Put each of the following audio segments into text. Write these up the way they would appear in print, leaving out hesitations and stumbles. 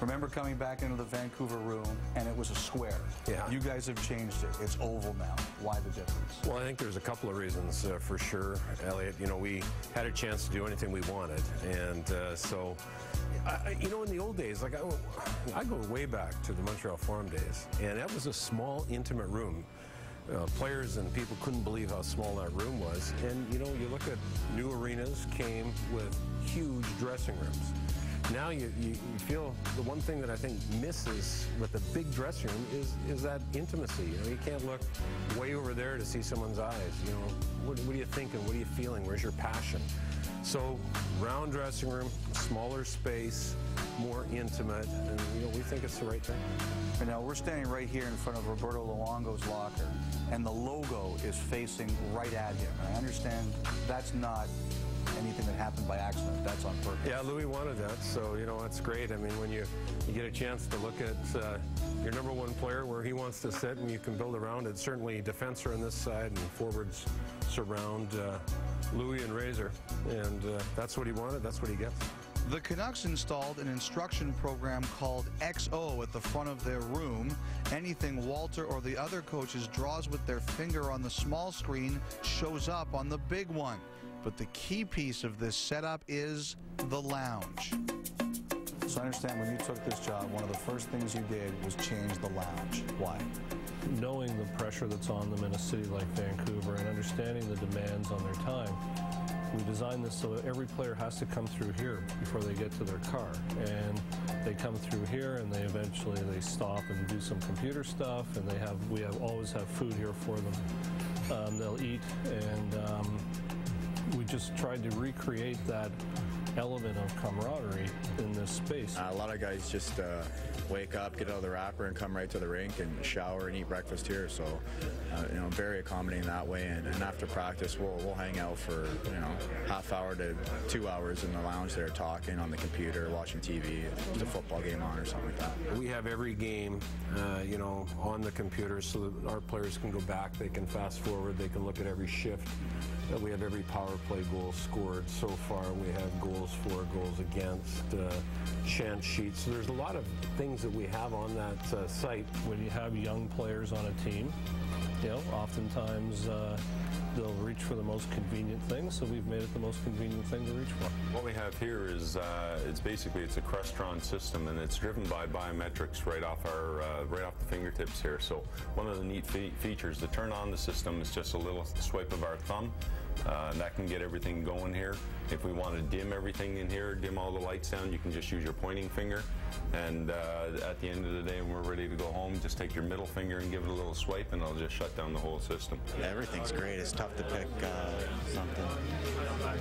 Remember coming back into the Vancouver room and it was a square. Yeah. You guys have changed it. It's oval now. Why the difference? Well, I think there's a couple of reasons for sure, Elliot. You know, we had a chance to do anything we wanted, and you know, in the old days, like I go way back to the Montreal Forum days, and that was a small, intimate room. Players and people couldn't believe how small that room was. And, you know, you look at new arenas came with huge dressing rooms. Now you feel the one thing that I think misses with the big dressing room is that intimacy. You know, you can't look way over there to see someone's eyes. You know, what are you thinking? What are you feeling? Where's your passion? So, round dressing room, smaller space, more intimate, and you know, we think it's the right thing. And now we're standing right here in front of Roberto Luongo's locker, and the logo is facing right at him. And I understand that's not anything that happened by accident. That's on purpose. Yeah, Louis wanted that, so you know, that's great. I mean, when you get a chance to look at your number one player where he wants to sit, and you can build around it. Certainly, defense are on this side, and forwards surround Louis and Razor, and that's what he wanted. That's what he gets. The Canucks installed an instruction program called XO at the front of their room. Anything Walter or the other coaches draws with their finger on the small screen shows up on the big one. But the key piece of this setup is the lounge. So I understand when you took this job, one of the first things you did was change the lounge. Why? Knowing the pressure that's on them in a city like Vancouver and understanding the demands on their time, we designed this so that every player has to come through here before they get to their car. And they come through here, and they eventually stop and do some computer stuff, and we always have food here for them. They'll eat, and we just tried to recreate that element of camaraderie in this space. A lot of guys just wake up, get out of the wrapper, and come right to the rink and shower and eat breakfast here. So, you know, very accommodating that way. And after practice, we'll hang out for, you know, half hour to 2 hours in the lounge there, talking on the computer, watching TV, if there's a football game on or something like that. We have every game, you know, on the computer so that our players can go back, they can fast forward, they can look at every shift. We have every power play goal scored so far. We have goals for, goals against, chance sheets. So there's a lot of things that we have on that site. When you have young players on a team, you know, oftentimes they'll reach for the most convenient thing, so we've made it the most convenient thing to reach for. What we have here is it's a Crestron system, and it's driven by biometrics right off the fingertips here. So one of the neat features to turn on the system is just a little swipe of our thumb. And that can get everything going here. If we want to dim everything in here, dim all the lights down, you can just use your pointing finger. And at the end of the day, when we're ready to go home, just take your middle finger and give it a little swipe, and it'll just shut down the whole system. Everything's great. It's tough to pick something.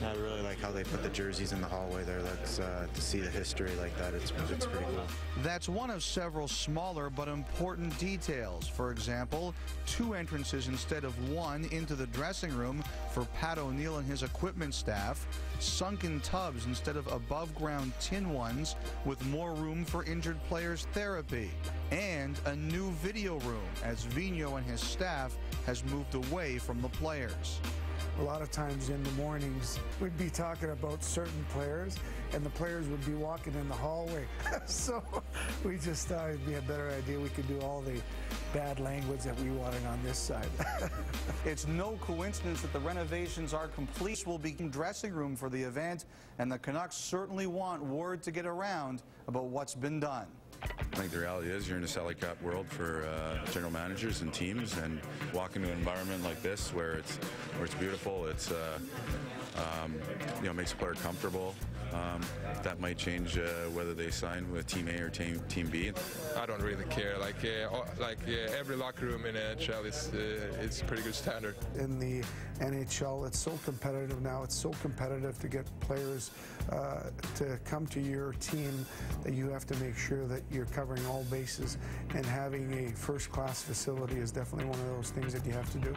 I really like how they put the jerseys in the hallway there. That's to see the history like that. It's pretty cool. That's one of several smaller but important details. For example, 2 entrances instead of 1 into the dressing room for Pat O'Neill and his equipment staff, sunken tubs instead of above-ground tin ones with more room for injured players' therapy, and a new video room as Vigneault and his staff has moved away from the players. A lot of times in the mornings, we'd be talking about certain players, and the players would be walking in the hallway. So we just thought it'd be a better idea. We could do all the bad language that we wanted on this side. It's no coincidence that the renovations are complete. This will be dressing room for the event, and the Canucks certainly want word to get around about what's been done. I think the reality is you're in a Stanley Cup world for general managers and teams, and walk into an environment like this where it's beautiful, it's you know, makes a player comfortable. That might change whether they sign with Team A or Team B. I don't really care. Every locker room in NHL it's pretty good standard. In the NHL, it's so competitive now. It's so competitive to get players to come to your team that you have to make sure that you're covering all bases, and having a first-class facility is definitely one of those things that you have to do.